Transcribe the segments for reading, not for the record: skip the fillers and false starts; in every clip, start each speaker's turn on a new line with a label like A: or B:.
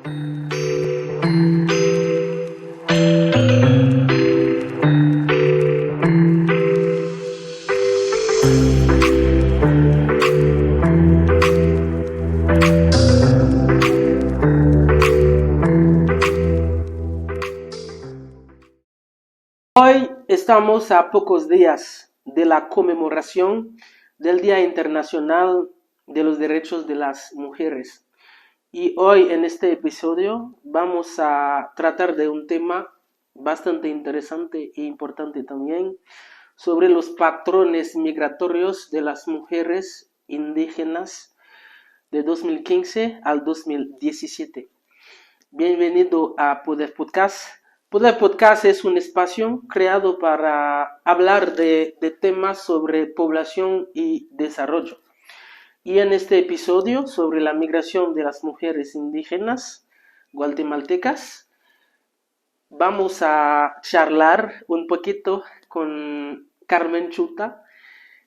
A: Hoy estamos a pocos días de la conmemoración del Día Internacional de los Derechos de las Mujeres. Y hoy en este episodio vamos a tratar de un tema bastante interesante e importante también sobre los patrones migratorios de las mujeres indígenas de 2015 al 2017. Bienvenido a Poder Podcast. Poder Podcast es un espacio creado para hablar de temas sobre población y desarrollo. Y en este episodio sobre la migración de las mujeres indígenas guatemaltecas, vamos a charlar un poquito con Carmen Chuta,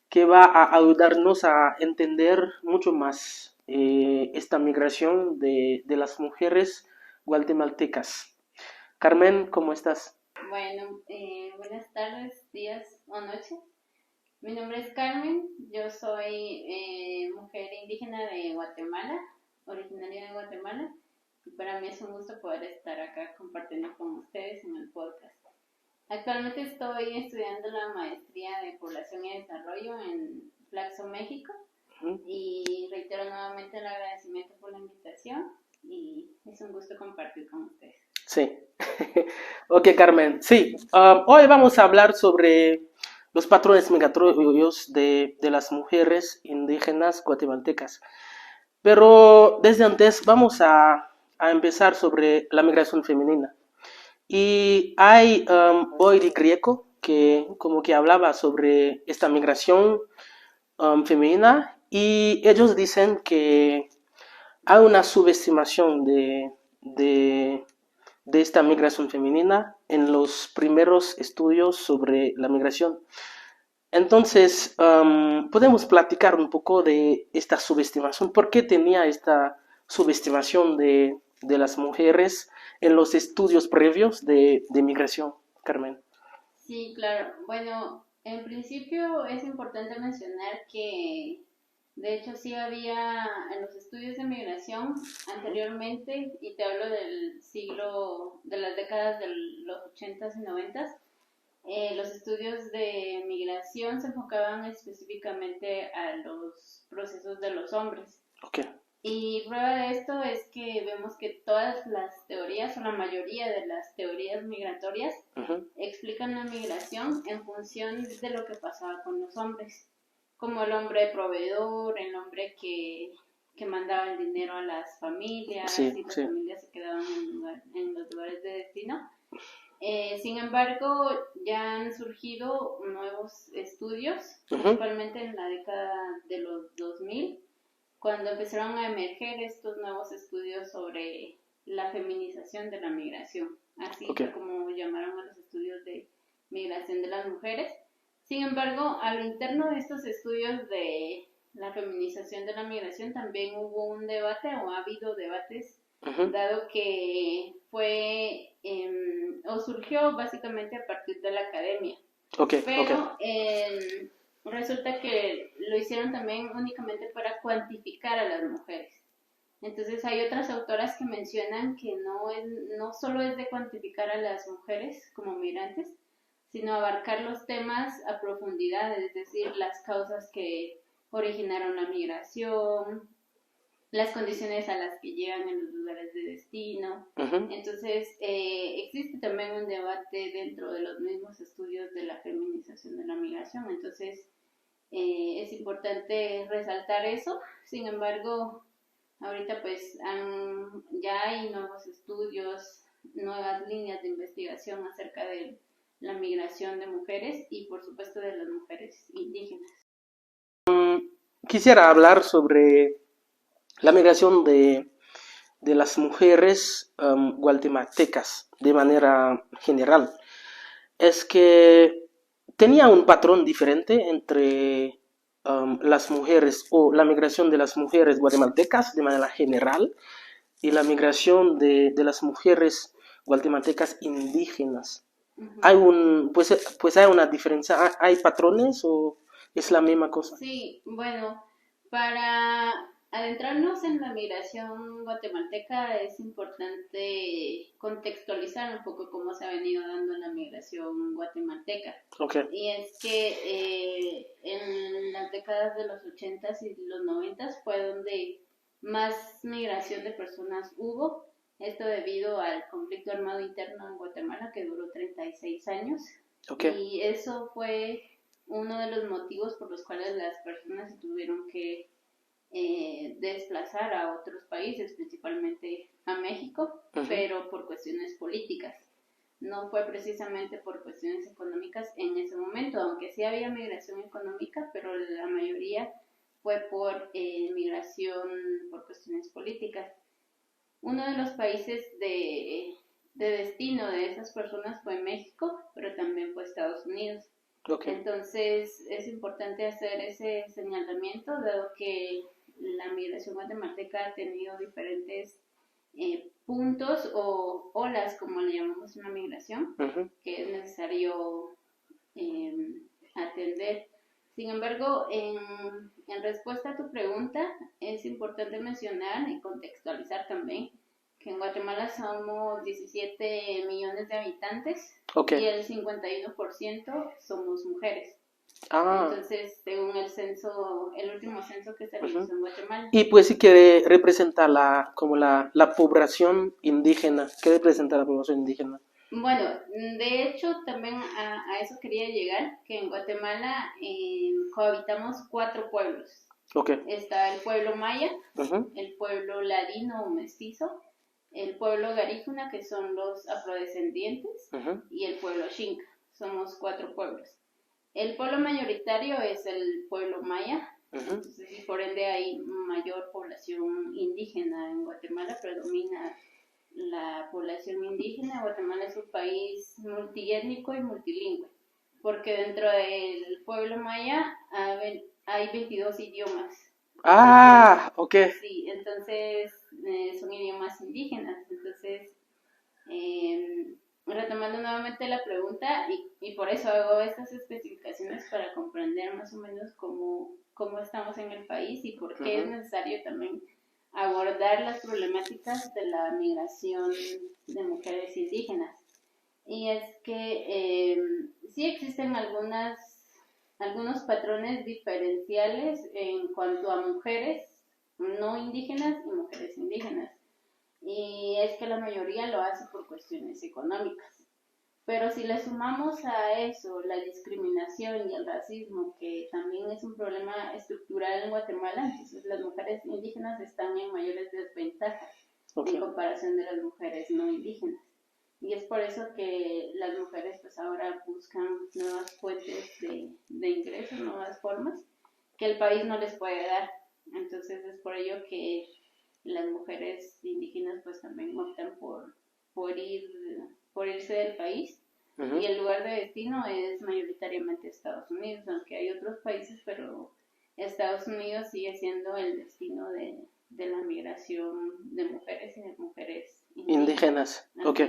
A: que va a ayudarnos a entender mucho más esta migración de las mujeres guatemaltecas. Carmen, ¿cómo estás?
B: Bueno, buenas tardes, días o noches. Mi nombre es Carmen, yo soy mujer indígena de Guatemala, originaria de Guatemala, y para mí es un gusto poder estar acá compartiendo con ustedes en el podcast. Actualmente estoy estudiando la maestría de Población y Desarrollo en Flaxo, México, y reitero nuevamente el agradecimiento por la invitación y es un gusto compartir con ustedes.
A: Sí. Ok, Carmen. Sí, hoy vamos a hablar sobre los patrones migratorios de las mujeres indígenas guatemaltecas. Pero desde antes vamos a empezar sobre la migración femenina. Y hay Boyd Grieco que como que hablaba sobre esta migración femenina y ellos dicen que hay una subestimación de esta migración femenina en los primeros estudios sobre la migración. Entonces, podemos platicar un poco de esta subestimación. ¿Por qué tenía esta subestimación de las mujeres en los estudios previos de migración, Carmen?
B: Sí, claro. Bueno, en principio es importante mencionar que de hecho sí había en los estudios de migración anteriormente, y te hablo del siglo, de las décadas de los 80s y 90s, los estudios de migración se enfocaban específicamente a los procesos de los hombres.
A: Okay.
B: Y prueba de esto es que vemos que todas las teorías, o la mayoría de las teorías migratorias, explican la migración en función de lo que pasaba con los hombres, como el hombre proveedor, el hombre que mandaba el dinero a las familias,
A: Sí,
B: y las
A: sí.
B: familias se quedaban en los lugares de destino. Sin embargo, ya han surgido nuevos estudios, principalmente en la década de los 2000, cuando empezaron a emerger estos nuevos estudios sobre la feminización de la migración. Así fue como llamaron a los estudios de migración de las mujeres. Sin embargo, a lo interno de estos estudios de la feminización de la migración también hubo un debate, o ha habido debates, dado que fue o surgió básicamente a partir de la academia. Pero resulta que lo hicieron también únicamente para cuantificar a las mujeres. Entonces hay otras autoras que mencionan que no solo es de cuantificar a las mujeres como migrantes, sino abarcar los temas a profundidad, es decir, las causas que originaron la migración, las condiciones a las que llegan en los lugares de destino. Entonces, existe también un debate dentro de los mismos estudios de la feminización de la migración. Entonces, es importante resaltar eso. Sin embargo, ahorita pues ya hay nuevos estudios, nuevas líneas de investigación acerca de la migración de mujeres y por supuesto de las mujeres indígenas.
A: Quisiera hablar sobre la migración de las mujeres guatemaltecas de manera general. Es que tenía un patrón diferente entre las mujeres, o la migración de las mujeres guatemaltecas de manera general, y la migración de las mujeres guatemaltecas indígenas. Pues hay una diferencia, ¿hay patrones o es la misma cosa?
B: Sí, bueno, para adentrarnos en la migración guatemalteca es importante contextualizar un poco cómo se ha venido dando la migración guatemalteca.
A: Okay.
B: Y es que en las décadas de los 80s y los 90s fue donde más migración de personas hubo. Esto debido al conflicto armado interno en Guatemala que duró 36 años.
A: Okay.
B: Y eso fue uno de los motivos por los cuales las personas se tuvieron que desplazar a otros países, principalmente a México, pero por cuestiones políticas. No fue precisamente por cuestiones económicas en ese momento, aunque sí había migración económica, pero la mayoría fue por migración por cuestiones políticas. Uno de los países de destino de esas personas fue México, pero también fue Estados Unidos. Okay. Entonces es importante hacer ese señalamiento, dado que la migración guatemalteca ha tenido diferentes puntos o olas, como le llamamos una migración, que es necesario atender. Sin embargo, en respuesta a tu pregunta, es importante mencionar y contextualizar también que en Guatemala somos 17 millones de habitantes. Okay. Y el 51% somos mujeres. Entonces, según el censo, el último censo que se realizó en Guatemala.
A: Y pues sí que representa la población indígena. ¿Qué representa la población indígena?
B: Bueno, de hecho, también a eso quería llegar, que en Guatemala cohabitamos 4 pueblos. Okay. Está el pueblo maya, el pueblo ladino o mestizo, el pueblo garífuna, que son los afrodescendientes, y el pueblo xinca. Somos 4 pueblos. El pueblo mayoritario es el pueblo maya, entonces, y por ende hay mayor población indígena en Guatemala, predomina la población indígena. Guatemala es un país multiétnico y multilingüe, porque dentro del pueblo maya hay 22 idiomas.
A: Entonces, ok.
B: Sí, entonces son idiomas indígenas. Entonces, retomando nuevamente la pregunta, y por eso hago estas especificaciones para comprender más o menos cómo estamos en el país y por qué es necesario también abordar las problemáticas de la migración de mujeres indígenas. Y es que sí existen algunos patrones diferenciales en cuanto a mujeres no indígenas y mujeres indígenas. Y es que la mayoría lo hace por cuestiones económicas. Pero si le sumamos a eso la discriminación y el racismo, que también es un problema estructural en Guatemala, entonces las mujeres indígenas están en mayores desventajas en comparación de las mujeres no indígenas. Y es por eso que las mujeres pues ahora buscan nuevas fuentes de ingresos, nuevas formas que el país no les puede dar. Entonces es por ello que las mujeres indígenas pues también optan por irse del país, y el lugar de destino es mayoritariamente Estados Unidos, aunque hay otros países, pero Estados Unidos sigue siendo el destino de la migración de mujeres y de mujeres indígenas.
A: Ok.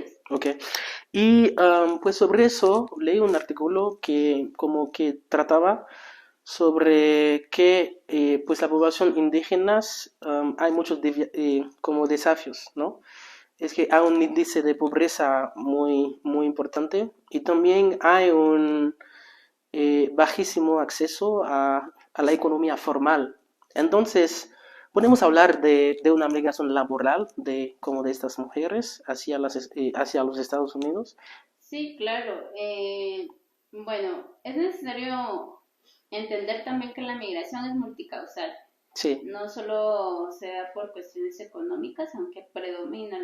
A: Y pues sobre eso leí un artículo que como que trataba sobre que pues la población indígena hay muchos como desafíos, ¿no? Es que hay un índice de pobreza muy, muy importante y también hay un bajísimo acceso a la economía formal. Entonces, podemos hablar de una migración laboral como de estas mujeres hacia los Estados Unidos.
B: Sí, claro. Bueno, es necesario entender también que la migración es multicausal. Sí. No solo se da por cuestiones económicas, aunque predomina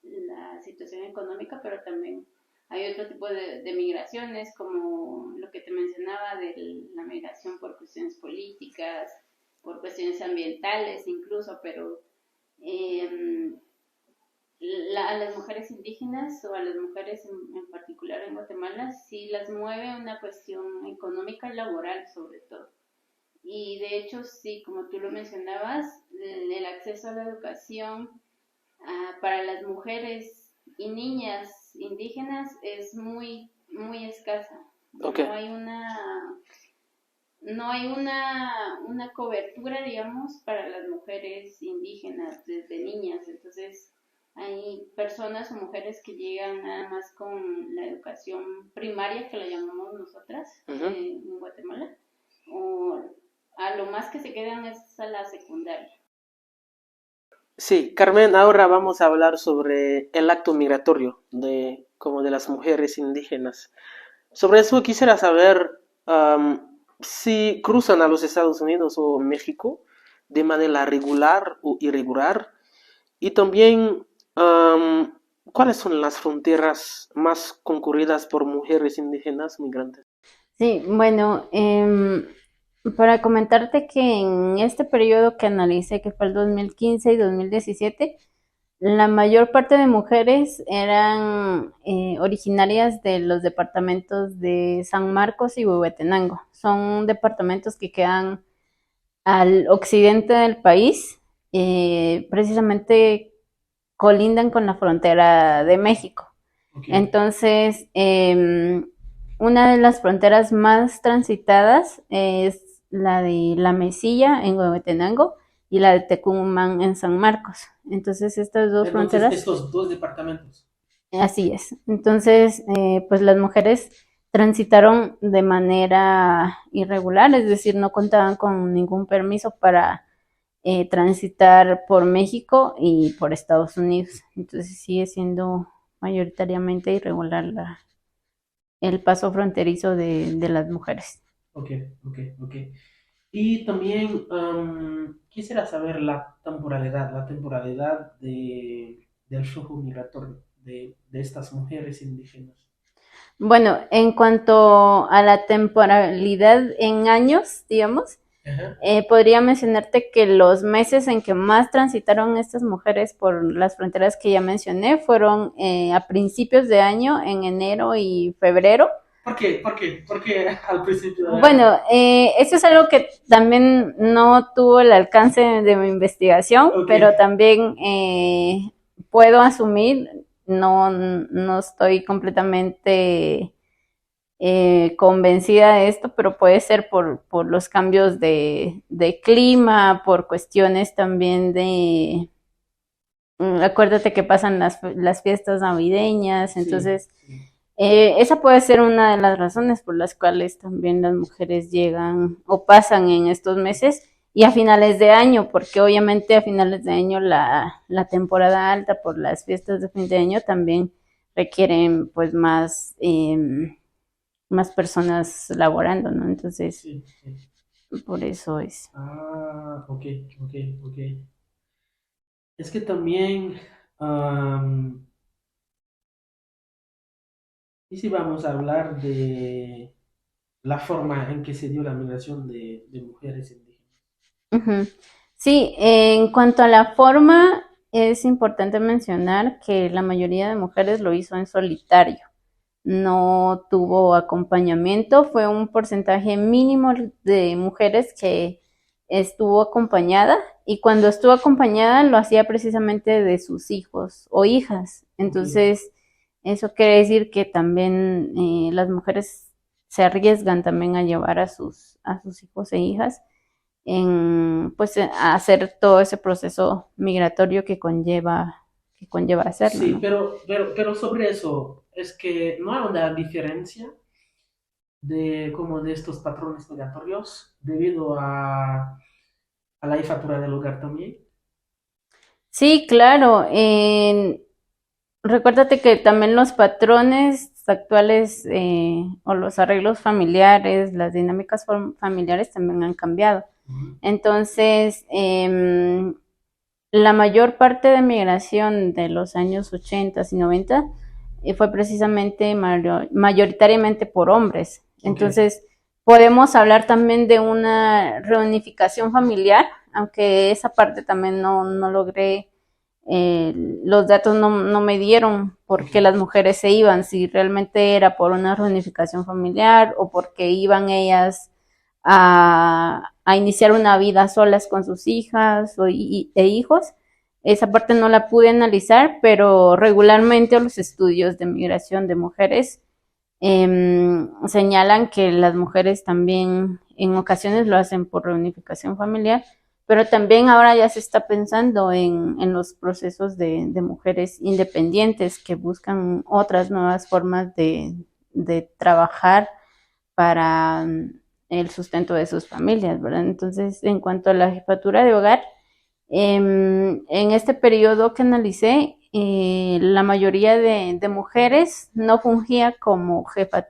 B: la situación económica, pero también hay otro tipo de migraciones, como lo que te mencionaba de la migración por cuestiones políticas, por cuestiones ambientales incluso, pero a las mujeres indígenas o a las mujeres en particular en Guatemala sí las mueve una cuestión económica y laboral sobre todo. Y de hecho sí, como tú lo mencionabas, el acceso a la educación para las mujeres y niñas indígenas es muy, muy escasa.
A: Okay.
B: No hay una cobertura, digamos, para las mujeres indígenas desde niñas. Entonces, hay personas o mujeres que llegan nada más con la educación primaria, que la llamamos nosotras en Guatemala, o a lo más que se quedan es a la secundaria.
A: Sí, Carmen, ahora vamos a hablar sobre el acto migratorio como de las mujeres indígenas. Sobre eso quisiera saber si cruzan a los Estados Unidos o México de manera regular o irregular, y también cuáles son las fronteras más concurridas por mujeres indígenas migrantes.
B: Sí, bueno, para comentarte que en este periodo que analicé, que fue el 2015 y 2017, la mayor parte de mujeres eran originarias de los departamentos de San Marcos y Huehuetenango. Son departamentos que quedan al occidente del país, precisamente colindan con la frontera de México. Okay. Entonces, una de las fronteras más transitadas es la de La Mesilla en Huehuetenango y la de Tecumán en San Marcos. Entonces, estas dos fronteras...
A: Estos dos departamentos.
B: Así es. Entonces, pues las mujeres transitaron de manera irregular, es decir, no contaban con ningún permiso para transitar por México y por Estados Unidos. Entonces sigue siendo mayoritariamente irregular el paso fronterizo de las mujeres.
A: Ok. Y también quisiera saber la temporalidad del flujo migratorio de estas mujeres indígenas.
B: Bueno, en cuanto a la temporalidad en años, digamos, podría mencionarte que los meses en que más transitaron estas mujeres por las fronteras que ya mencioné fueron a principios de año, en enero y febrero.
A: ¿Por qué al principio de año?
B: Bueno, eso es algo que también no tuvo el alcance de mi investigación, okay, pero también puedo asumir, no estoy completamente convencida de esto, pero puede ser por los cambios de clima, por cuestiones también de... Acuérdate que pasan las fiestas navideñas, entonces sí. Esa puede ser una de las razones por las cuales también las mujeres llegan o pasan en estos meses y a finales de año, porque obviamente a finales de año la temporada alta por las fiestas de fin de año también requieren pues más personas laborando, ¿no? Entonces, sí. Por eso es.
A: Ah, ok. Es que también, y si vamos a hablar de la forma en que se dio la migración de mujeres indígenas.
B: Sí, en cuanto a la forma, es importante mencionar que la mayoría de mujeres lo hizo en solitario. No tuvo acompañamiento, fue un porcentaje mínimo de mujeres que estuvo acompañada, y cuando estuvo acompañada lo hacía precisamente de sus hijos o hijas. Entonces, eso quiere decir que también las mujeres se arriesgan también a llevar a sus hijos e hijas pues a hacer todo ese proceso migratorio que conlleva hacerlo.
A: Sí,
B: ¿no?
A: pero sobre eso, es que no hay una diferencia de estos patrones migratorios debido a la jefatura del hogar también.
B: Sí, claro. Recuérdate que también los patrones actuales o los arreglos familiares, las dinámicas familiares también han cambiado. Entonces, la mayor parte de migración de los años 80 y 90 fue precisamente mayoritariamente por hombres. Okay. Entonces, podemos hablar también de una reunificación familiar, aunque esa parte también no logré, los datos no me dieron por qué las mujeres se iban, si realmente era por una reunificación familiar o porque iban ellas a iniciar una vida solas con sus hijas e hijos. esa parte no la pude analizar, pero regularmente los estudios de migración de mujeres señalan que las mujeres también en ocasiones lo hacen por reunificación familiar, pero también ahora ya se está pensando en los procesos de mujeres independientes que buscan otras nuevas formas de trabajar para el sustento de sus familias, ¿verdad? Entonces, en cuanto a la jefatura de hogar, en este periodo que analicé, la mayoría de mujeres no fungía como jefa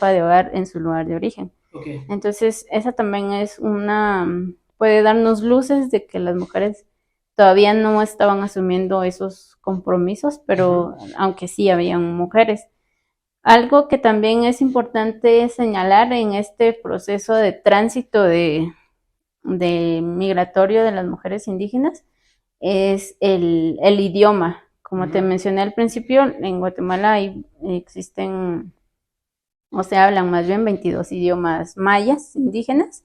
B: de hogar en su lugar de origen.
A: Okay.
B: Entonces, esa también es puede darnos luces de que las mujeres todavía no estaban asumiendo esos compromisos, pero aunque sí habían mujeres. Algo que también es importante señalar en este proceso de tránsito de migratorio de las mujeres indígenas es el idioma. Como te mencioné al principio, en Guatemala existen, o se hablan más bien 22 idiomas mayas indígenas.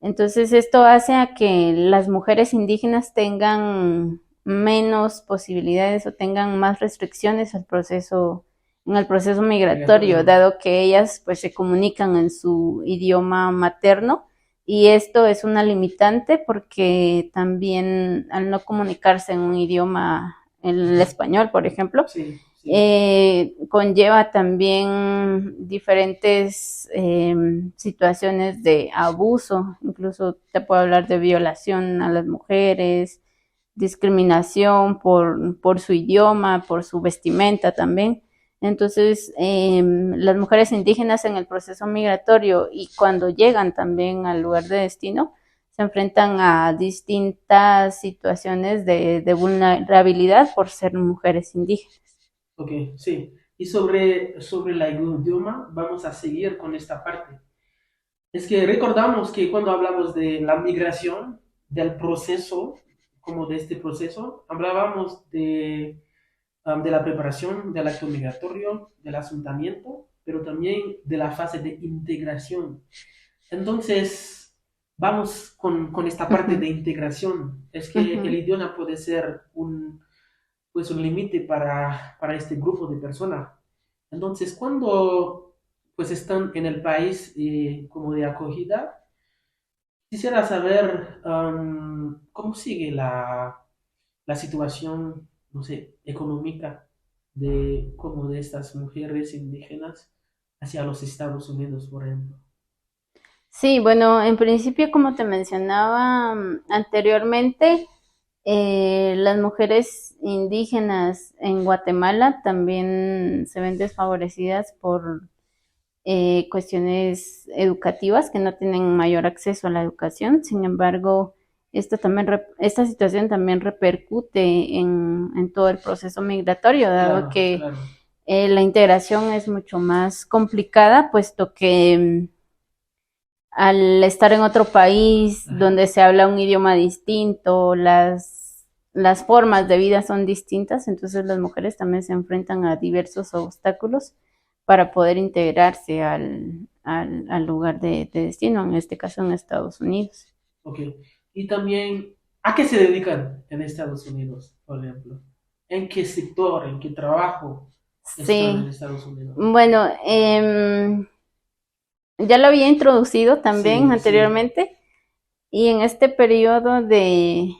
B: Entonces esto hace a que las mujeres indígenas tengan menos posibilidades o tengan más restricciones en el proceso migratorio, dado que ellas pues se comunican en su idioma materno, y esto es una limitante porque también al no comunicarse en un idioma, en el español, por ejemplo,
A: Sí.
B: Conlleva también diferentes situaciones de abuso, incluso te puedo hablar de violación a las mujeres, discriminación por su idioma, por su vestimenta también. Entonces, las mujeres indígenas en el proceso migratorio y cuando llegan también al lugar de destino, se enfrentan a distintas situaciones de vulnerabilidad por ser mujeres indígenas.
A: Ok, sí. Y sobre el idioma, vamos a seguir con esta parte. Es que recordamos que cuando hablamos de la migración, del proceso, como de este proceso, hablábamos de la preparación del acto migratorio, del asentamiento, pero también de la fase de integración. Entonces, vamos con esta parte de integración. Es que el idioma puede ser un límite para este grupo de personas. Entonces, cuando pues están en el país como de acogida, quisiera saber cómo sigue la situación, no sé, económica como de estas mujeres indígenas hacia los Estados Unidos, por ejemplo.
B: Sí, bueno, en principio, como te mencionaba anteriormente, las mujeres indígenas en Guatemala también se ven desfavorecidas por cuestiones educativas, que no tienen mayor acceso a la educación. Sin embargo, esta situación también repercute en todo el proceso migratorio, dado que la integración es mucho más complicada, puesto que al estar en otro país donde se habla un idioma distinto, las formas de vida son distintas, entonces las mujeres también se enfrentan a diversos obstáculos para poder integrarse al lugar de destino, en este caso en Estados Unidos.
A: Ok. Y también, ¿a qué se dedican en Estados Unidos, por ejemplo? ¿En qué sector, en qué trabajo están en Estados Unidos?
B: Bueno, ya lo había introducido también anteriormente, y en este periodo de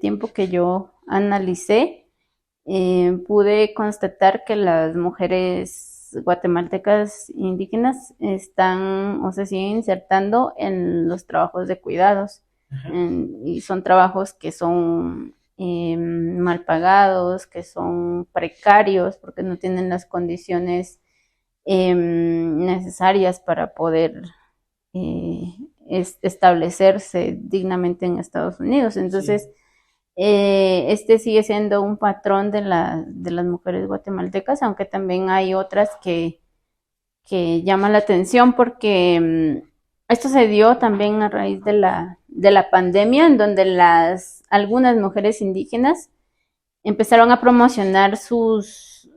B: tiempo que yo analicé, pude constatar que las mujeres guatemaltecas indígenas están o se siguen insertando en los trabajos de cuidados, y son trabajos que son mal pagados, que son precarios porque no tienen las condiciones necesarias para poder establecerse dignamente en Estados Unidos. Entonces, este sigue siendo un patrón de las mujeres guatemaltecas, aunque también hay otras que llaman la atención porque esto se dio también a raíz de la pandemia, en donde algunas mujeres indígenas empezaron a promocionar sus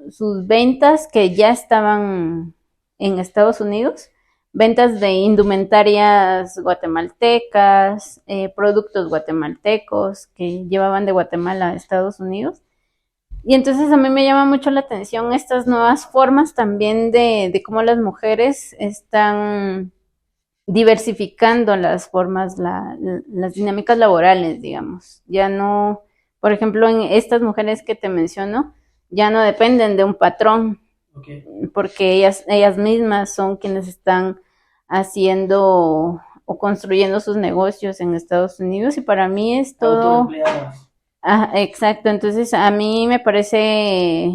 B: ventas que ya estaban en Estados Unidos, ventas de indumentarias guatemaltecas, productos guatemaltecos que llevaban de Guatemala a Estados Unidos. Y entonces a mí me llama mucho la atención estas nuevas formas también de cómo las mujeres están diversificando las formas, las dinámicas laborales, digamos. Ya no, por ejemplo, en estas mujeres que te menciono, ya no dependen de un patrón, okay, porque ellas mismas son quienes están haciendo o construyendo sus negocios en Estados Unidos, y para mí es todo... exacto, entonces a mí me parece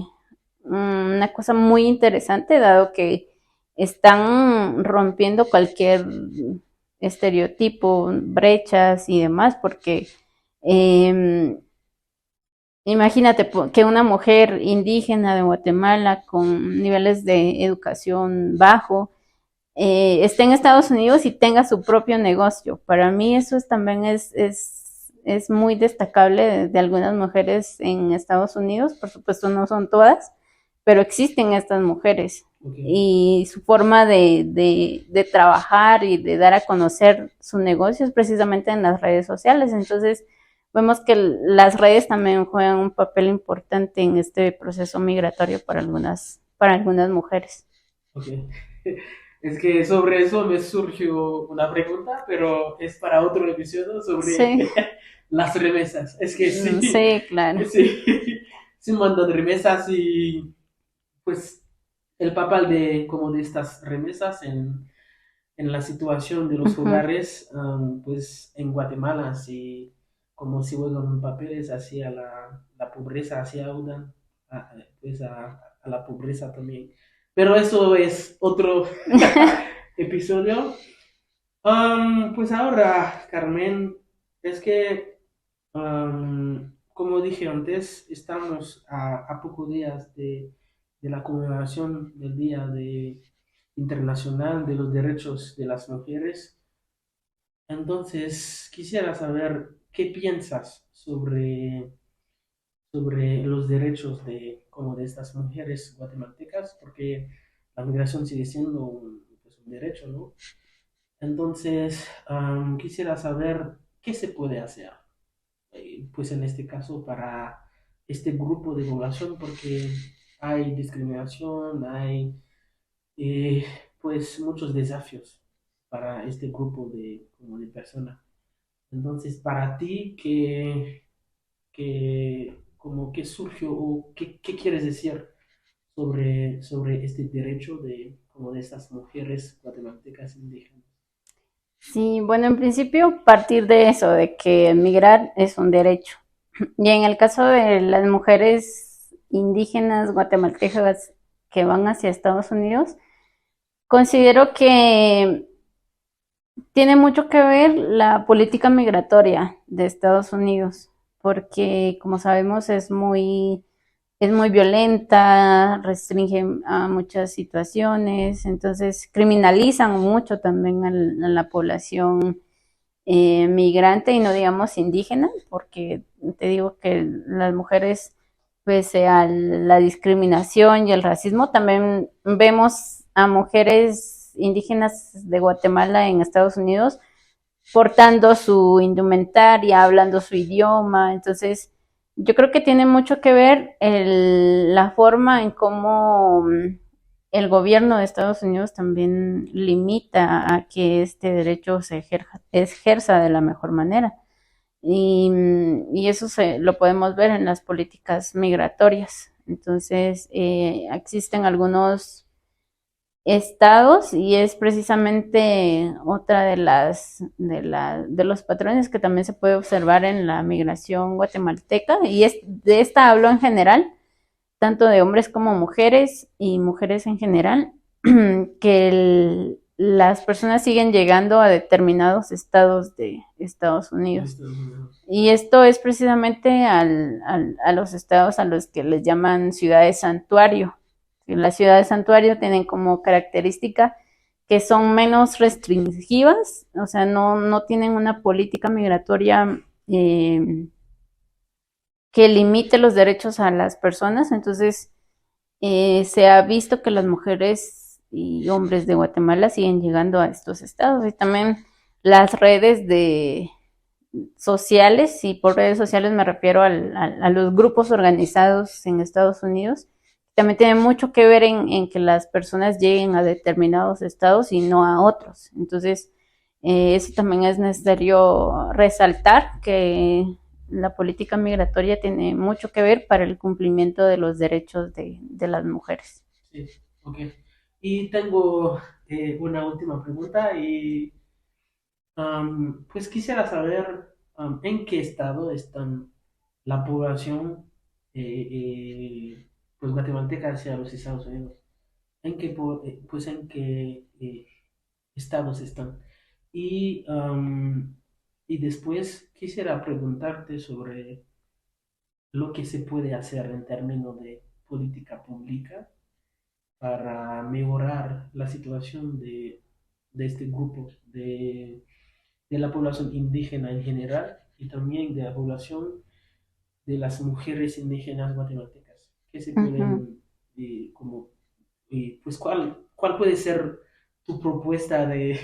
B: una cosa muy interesante, dado que están rompiendo cualquier estereotipo, brechas y demás, porque imagínate que una mujer indígena de Guatemala con niveles de educación bajo esté en Estados Unidos y tenga su propio negocio. Para mí eso también es muy destacable de algunas mujeres en Estados Unidos. Por supuesto no son todas, pero existen estas mujeres. Okay. Y su forma de trabajar y de dar a conocer su negocio es precisamente en las redes sociales. Entonces vemos que las redes también juegan un papel importante en este proceso migratorio para algunas mujeres.
A: Okay. Es que sobre eso me surgió una pregunta, pero es para otro episodio sobre sí. Las remesas. Es que sí.
B: Sí, claro.
A: Sí mandan remesas y pues el papel de estas remesas en la situación de los hogares, pues en Guatemala, sí, como si juegan papeles hacia la pobreza, hacia una, pues a la pobreza también. Pero eso es otro episodio. Pues ahora, Carmen, es que, como dije antes, estamos a pocos días de la conmemoración del Día Internacional de los Derechos de las Mujeres. Entonces, quisiera saber qué piensas sobre los derechos de estas mujeres guatemaltecas, porque la migración sigue siendo un derecho, ¿no? Entonces, quisiera saber qué se puede hacer, pues en este caso para este grupo de población, porque hay discriminación, hay pues muchos desafíos para este grupo de personas. Entonces, para ti, ¿qué surgió o qué quieres decir sobre este derecho de estas mujeres guatemaltecas indígenas?
B: Sí, bueno, en principio partir de eso, de que emigrar es un derecho. Y en el caso de las mujeres indígenas guatemaltecas que van hacia Estados Unidos, considero que tiene mucho que ver la política migratoria de Estados Unidos, porque como sabemos es muy violenta, restringe a muchas situaciones, entonces criminalizan mucho también a la población migrante y no digamos indígena, porque te digo que las mujeres, pese a la discriminación y el racismo, también vemos a mujeres indígenas de Guatemala en Estados Unidos portando su indumentaria, hablando su idioma. Entonces yo creo que tiene mucho que ver la forma en cómo el gobierno de Estados Unidos también limita a que este derecho se ejerza de la mejor manera. Y eso lo podemos ver en las políticas migratorias. Entonces, existen algunos estados y es precisamente otra de los patrones que también se puede observar en la migración guatemalteca, y de esta hablo en general, tanto de hombres como mujeres y mujeres en general, que las personas siguen llegando a determinados estados de Estados Unidos. Y esto es precisamente a los estados a los que les llaman ciudades santuario. Las ciudades santuario tienen como característica que son menos restringidas, o sea, no tienen una política migratoria que limite los derechos a las personas. Entonces se ha visto que las mujeres y hombres de Guatemala siguen llegando a estos estados. Y también las redes sociales, y por redes sociales me refiero a los grupos organizados en Estados Unidos, también tiene mucho que ver en que las personas lleguen a determinados estados y no a otros. Entonces, eso también es necesario resaltar, que la política migratoria tiene mucho que ver para el cumplimiento de los derechos de las mujeres.
A: Sí, ok. Y tengo una última pregunta y pues quisiera saber en qué estado están la población pues guatemalteca hacia los Estados Unidos. Pues en qué estados están. Y, y después quisiera preguntarte sobre lo que se puede hacer en términos de política pública para mejorar la situación de este grupo, de la población indígena en general y también de la población de las mujeres indígenas guatemaltecas. ¿Qué se pueden, como, pues cuál puede ser tu propuesta de,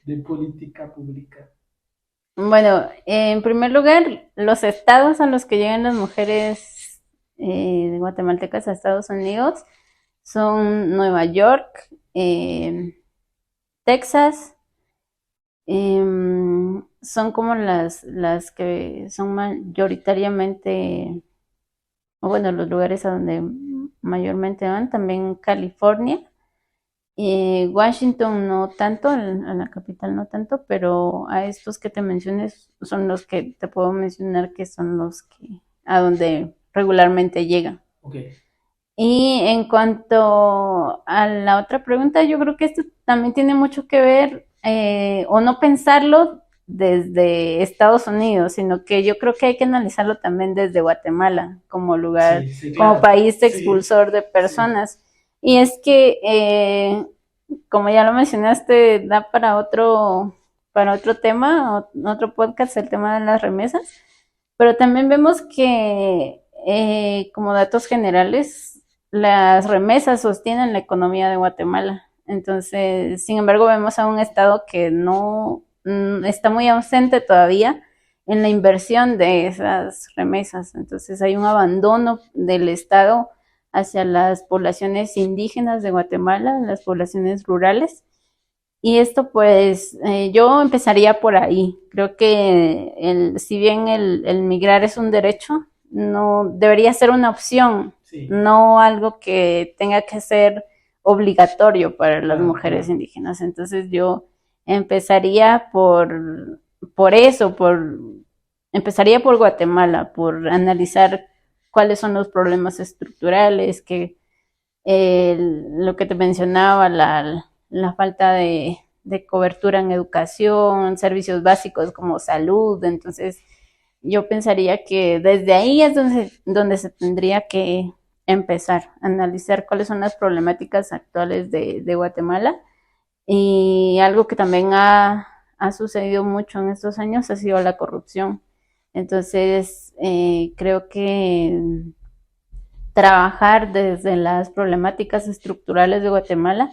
A: de política pública?
B: Bueno, en primer lugar, los estados a los que llegan las mujeres guatemaltecas a Estados Unidos son Nueva York, Texas, son como las que son mayoritariamente, o bueno, los lugares a donde mayormente van, también California. Washington no tanto, a la capital no tanto, pero a estos que te menciones son los que te puedo mencionar que son los que a donde regularmente llegan.
A: Okay.
B: Y en cuanto a la otra pregunta, yo creo que esto también tiene mucho que ver, o no pensarlo desde Estados Unidos, sino que yo creo que hay que analizarlo también desde Guatemala como lugar, claro, como país expulsor de personas. Y es que, como ya lo mencionaste, da para otro tema, otro podcast, el tema de las remesas, pero también vemos que, como datos generales, las remesas sostienen la economía de Guatemala. Entonces, sin embargo, vemos a un Estado que no está muy ausente todavía en la inversión de esas remesas. Entonces, hay un abandono del Estado hacia las poblaciones indígenas de Guatemala, las poblaciones rurales. Y esto, pues, yo empezaría por ahí. Creo que si bien el migrar es un derecho, no debería ser una opción, sí, no algo que tenga que ser obligatorio para las mujeres indígenas. Entonces yo empezaría por eso, empezaría por Guatemala, por analizar cuáles son los problemas estructurales, lo que te mencionaba, la falta de cobertura en educación, servicios básicos como salud. Entonces yo pensaría que desde ahí es donde se tendría que empezar a analizar cuáles son las problemáticas actuales de Guatemala. Y algo que también ha sucedido mucho en estos años ha sido la corrupción. Entonces, creo que trabajar desde las problemáticas estructurales de Guatemala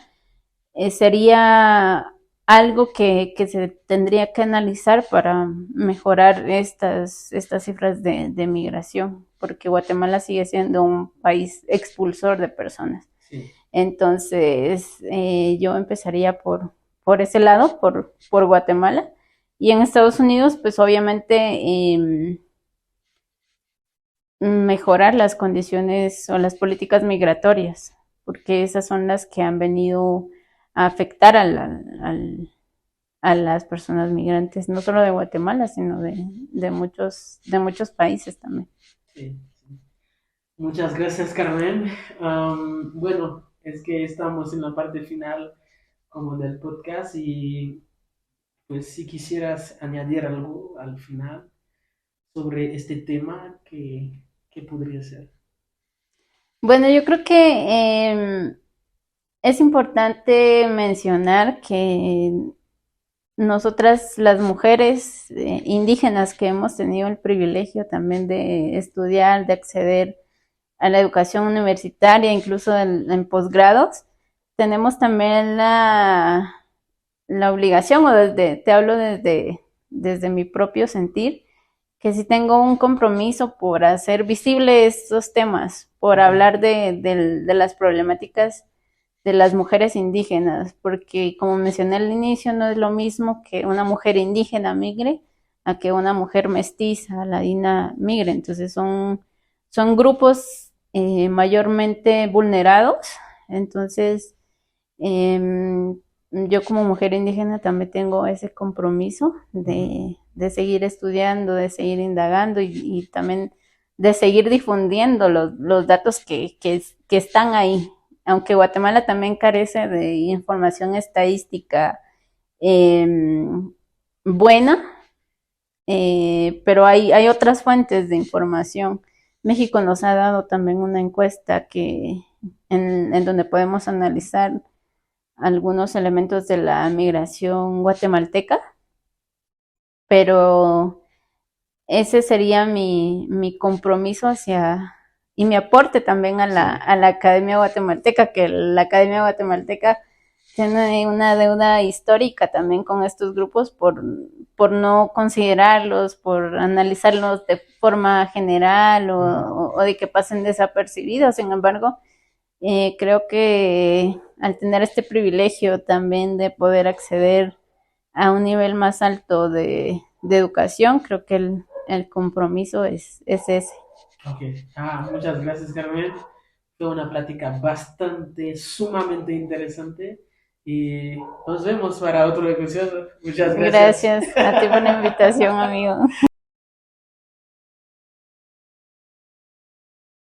B: sería algo que se tendría que analizar para mejorar estas cifras de migración, porque Guatemala sigue siendo un país expulsor de personas. Sí. Entonces, yo empezaría por ese lado, por Guatemala. Y en Estados Unidos, pues obviamente mejorar las condiciones o las políticas migratorias, porque esas son las que han venido a afectar a las personas migrantes, no solo de Guatemala, sino de muchos países también.
A: Sí, sí. Muchas gracias, Carmen. Bueno, es que estamos en la parte final como del podcast y pues si quisieras añadir algo al final sobre este tema, ¿qué podría ser?
B: Bueno, yo creo que es importante mencionar que nosotras, las mujeres indígenas que hemos tenido el privilegio también de estudiar, de acceder a la educación universitaria, incluso en posgrados, tenemos también la obligación, o te hablo desde mi propio sentir, que si tengo un compromiso por hacer visibles estos temas, por hablar de las problemáticas de las mujeres indígenas, porque como mencioné al inicio, no es lo mismo que una mujer indígena migre a que una mujer mestiza, ladina migre. Entonces son grupos mayormente vulnerados. Entonces, yo como mujer indígena también tengo ese compromiso de seguir estudiando, de seguir indagando y también de seguir difundiendo los datos que están ahí. Aunque Guatemala también carece de información estadística eh, buena, pero hay otras fuentes de información. México nos ha dado también una encuesta en donde podemos analizar algunos elementos de la migración guatemalteca, pero ese sería mi compromiso y mi aporte también a la Academia Guatemalteca, que la Academia Guatemalteca tiene una deuda histórica también con estos grupos por no considerarlos, por analizarlos de forma general o de que pasen desapercibidos. Sin embargo, creo que al tener este privilegio también de poder acceder a un nivel más alto de educación, creo que el compromiso es ese.
A: Ok, muchas gracias, Carmen. Fue una plática sumamente interesante y nos vemos para otro episodio. Muchas gracias.
B: Gracias a ti por la invitación, amigo.